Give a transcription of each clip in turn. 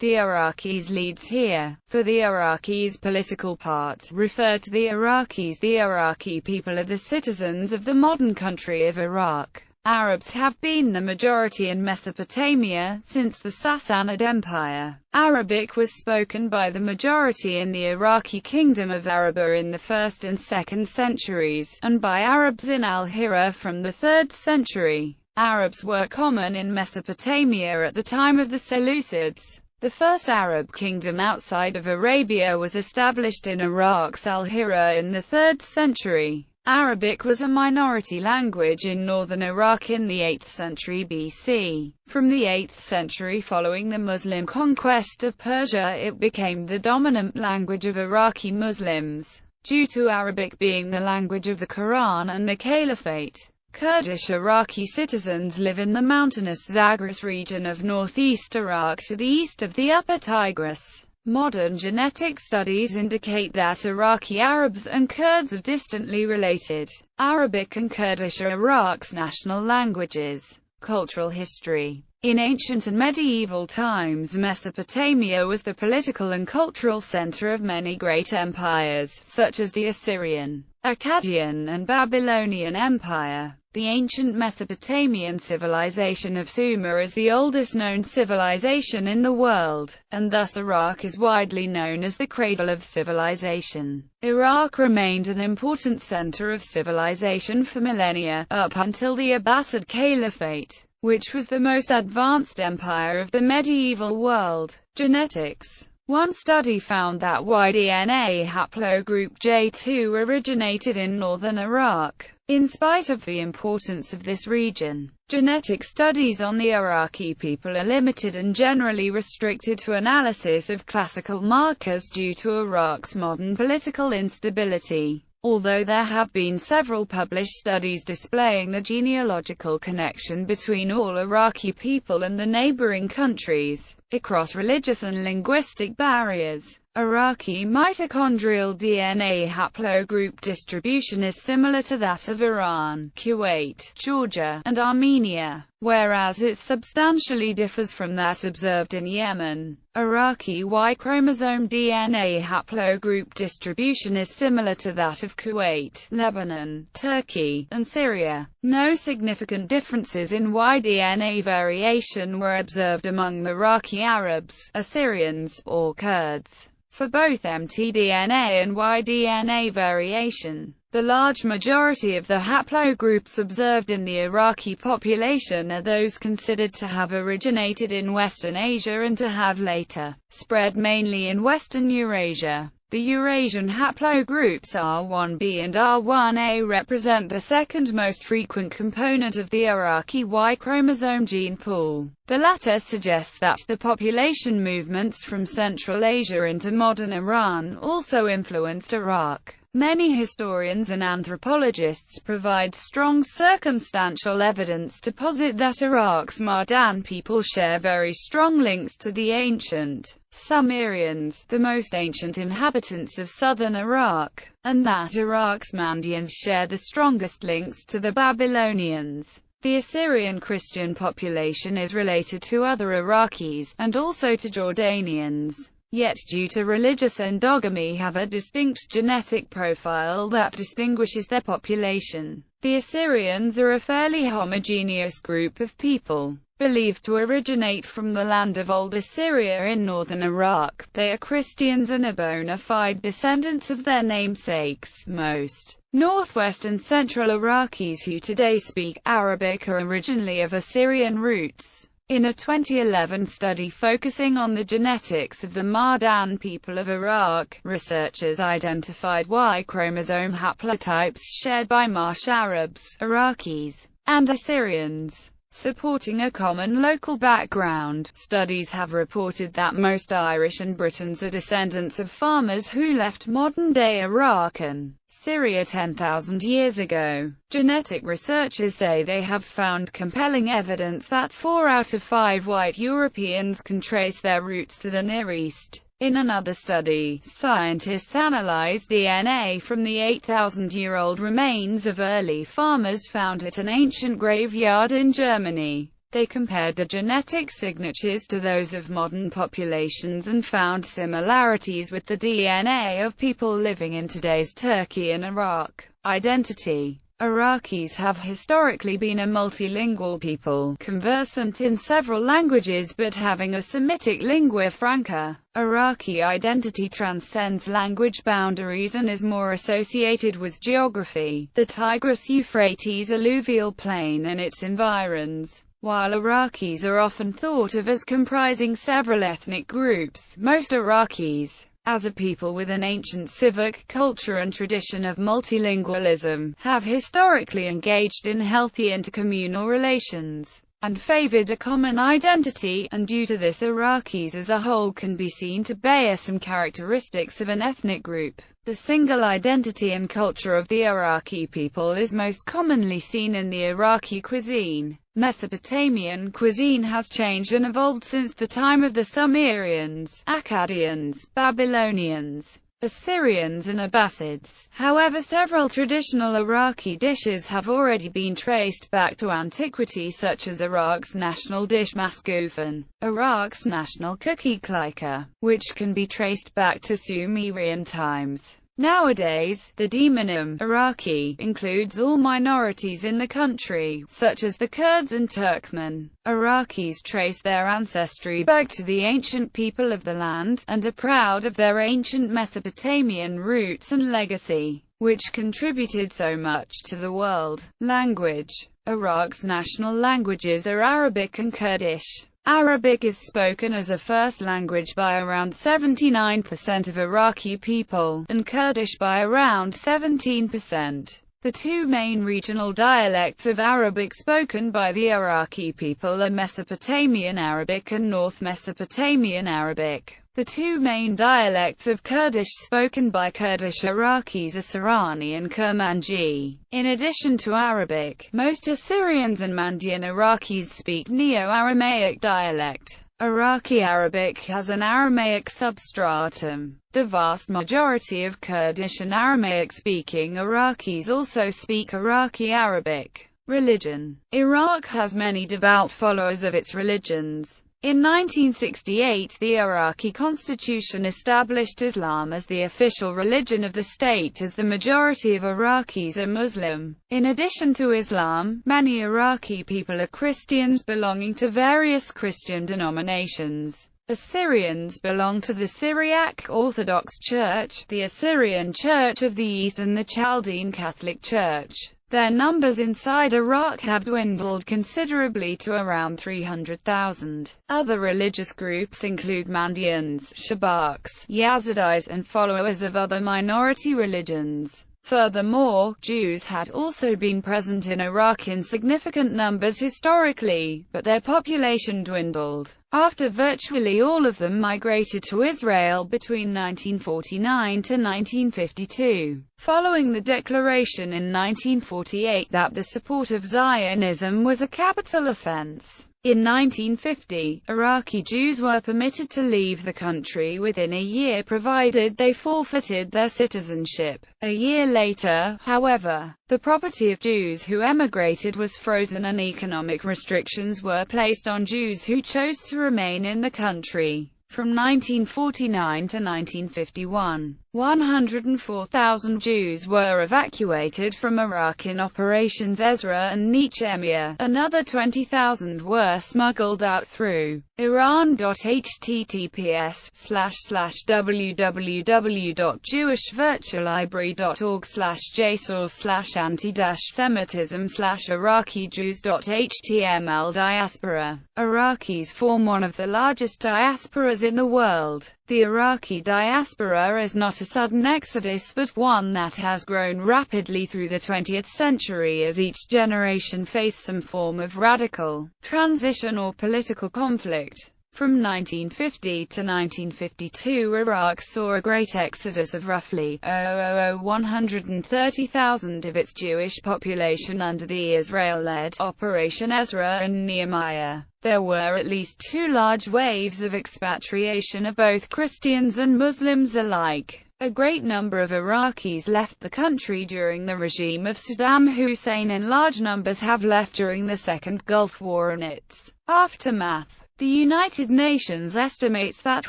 The Iraqis leads here. For the Iraqis political part, refer to the Iraqis. The Iraqi people are the citizens of the modern country of Iraq. Arabs have been the majority in Mesopotamia since the Sassanid Empire. Arabic was spoken by the majority in the Iraqi kingdom of Arabia in the 1st and 2nd centuries, and by Arabs in Al-Hira from the 3rd century. Arabs were common in Mesopotamia at the time of the Seleucids. The first Arab kingdom outside of Arabia was established in Iraq's Al-Hira in the 3rd century. Arabic was a minority language in northern Iraq in the 8th century BC. From the 8th century following the Muslim conquest of Persia, it became the dominant language of Iraqi Muslims, due to Arabic being the language of the Quran and the Caliphate. Kurdish Iraqi citizens live in the mountainous Zagros region of northeast Iraq to the east of the upper Tigris. Modern genetic studies indicate that Iraqi Arabs and Kurds are distantly related. Arabic and Kurdish are Iraq's national languages. Cultural history. In ancient and medieval times, Mesopotamia was the political and cultural center of many great empires, such as the Assyrian, Akkadian and Babylonian Empire. The ancient Mesopotamian civilization of Sumer is the oldest known civilization in the world, and thus Iraq is widely known as the cradle of civilization. Iraq remained an important center of civilization for millennia, up until the Abbasid Caliphate, which was the most advanced empire of the medieval world. Genetics. One study found that Y-DNA haplogroup J2 originated in northern Iraq. In spite of the importance of this region, genetic studies on the Iraqi people are limited and generally restricted to analysis of classical markers due to Iraq's modern political instability. Although there have been several published studies displaying the genealogical connection between all Iraqi people and the neighboring countries, across religious and linguistic barriers, Iraqi mitochondrial DNA haplogroup distribution is similar to that of Iran, Kuwait, Georgia, and Armenia, whereas it substantially differs from that observed in Yemen. Iraqi Y chromosome DNA haplogroup distribution is similar to that of Kuwait, Lebanon, Turkey, and Syria. No significant differences in Y DNA variation were observed among the Iraqi Arabs, Assyrians, or Kurds. For both mtDNA and Y-DNA variation, the large majority of the haplogroups observed in the Iraqi population are those considered to have originated in Western Asia and to have later spread mainly in Western Eurasia. The Eurasian haplogroups R1b and R1a represent the second most frequent component of the Iraqi Y chromosome gene pool. The latter suggests that the population movements from Central Asia into modern Iran also influenced Iraq. Many historians and anthropologists provide strong circumstantial evidence to posit that Iraq's Mardan people share very strong links to the ancient Sumerians, the most ancient inhabitants of southern Iraq, and that Iraq's Mandyans share the strongest links to the Babylonians. The Assyrian Christian population is related to other Iraqis, and also to Jordanians, yet due to religious endogamy have a distinct genetic profile that distinguishes their population. The Assyrians are a fairly homogeneous group of people, believed to originate from the land of Old Assyria in northern Iraq. They are Christians and are bona fide descendants of their namesakes. Most northwest and central Iraqis who today speak Arabic are originally of Assyrian roots. In a 2011 study focusing on the genetics of the Mardan people of Iraq, researchers identified Y chromosome haplotypes shared by Marsh Arabs, Iraqis, and Assyrians, supporting a common local background. Studies have reported that most Irish and Britons are descendants of farmers who left modern-day Iraq and Syria 10,000 years ago. Genetic researchers say they have found compelling evidence that 4 out of 5 white Europeans can trace their roots to the Near East. In another study, scientists analyzed DNA from the 8,000-year-old remains of early farmers found at an ancient graveyard in Germany. They compared the genetic signatures to those of modern populations and found similarities with the DNA of people living in today's Turkey and Iraq. Identity. Iraqis have historically been a multilingual people, conversant in several languages but having a Semitic lingua franca. Iraqi identity transcends language boundaries and is more associated with geography, the Tigris-Euphrates alluvial plain and its environs. While Iraqis are often thought of as comprising several ethnic groups, most Iraqis, as a people with an ancient civic culture and tradition of multilingualism, have historically engaged in healthy intercommunal relations, and favored a common identity, and due to this Iraqis as a whole can be seen to bear some characteristics of an ethnic group. The single identity and culture of the Iraqi people is most commonly seen in the Iraqi cuisine. Mesopotamian cuisine has changed and evolved since the time of the Sumerians, Akkadians, Babylonians, Assyrians and Abbasids. However, several traditional Iraqi dishes have already been traced back to antiquity, such as Iraq's national dish masgoufan, Iraq's national cookie klika, which can be traced back to Sumerian times. Nowadays, the demonym Iraqi includes all minorities in the country, such as the Kurds and Turkmen. Iraqis trace their ancestry back to the ancient people of the land, and are proud of their ancient Mesopotamian roots and legacy, which contributed so much to the world. Language. Iraq's national languages are Arabic and Kurdish. Arabic is spoken as a first language by around 79% of Iraqi people, and Kurdish by around 17%. The two main regional dialects of Arabic spoken by the Iraqi people are Mesopotamian Arabic and North Mesopotamian Arabic. The two main dialects of Kurdish spoken by Kurdish Iraqis are Sorani and Kermanji. In addition to Arabic, most Assyrians and Mandaean Iraqis speak Neo-Aramaic dialect. Iraqi Arabic has an Aramaic substratum. The vast majority of Kurdish and Aramaic-speaking Iraqis also speak Iraqi Arabic. Religion. Iraq has many devout followers of its religions. In 1968, the Iraqi constitution established Islam as the official religion of the state, as the majority of Iraqis are Muslim. In addition to Islam, many Iraqi people are Christians belonging to various Christian denominations. Assyrians belong to the Syriac Orthodox Church, the Assyrian Church of the East and the Chaldean Catholic Church. Their numbers inside Iraq have dwindled considerably to around 300,000. Other religious groups include Mandaeans, Shabaks, Yazidis, and followers of other minority religions. Furthermore, Jews had also been present in Iraq in significant numbers historically, but their population dwindled after virtually all of them migrated to Israel between 1949 to 1952. Following the declaration in 1948 that the support of Zionism was a capital offense, in 1950, Iraqi Jews were permitted to leave the country within a year provided they forfeited their citizenship. A year later, however, the property of Jews who emigrated was frozen and economic restrictions were placed on Jews who chose to remain in the country. From 1949 to 1951, 104,000 Jews were evacuated from Iraq in Operations Ezra and Nehemiah. Another 20,000 were smuggled out through Iran. https://www.jewishvirtuallibrary.org/JSOURS/anti-semitism/Iraqi-Jews.html. Diaspora. Iraqis form one of the largest diasporas in the world. The Iraqi diaspora is not a sudden exodus but one that has grown rapidly through the 20th century as each generation faced some form of radical transition or political conflict. From 1950 to 1952, Iraq saw a great exodus of roughly 130,000 of its Jewish population under the Israel-led Operation Ezra and Nehemiah. There were at least two large waves of expatriation of both Christians and Muslims alike. A great number of Iraqis left the country during the regime of Saddam Hussein, and large numbers have left during the Second Gulf War and its aftermath. The United Nations estimates that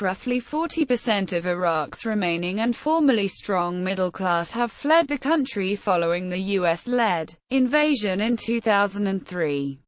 roughly 40% of Iraq's remaining and formerly strong middle class have fled the country following the US-led invasion in 2003.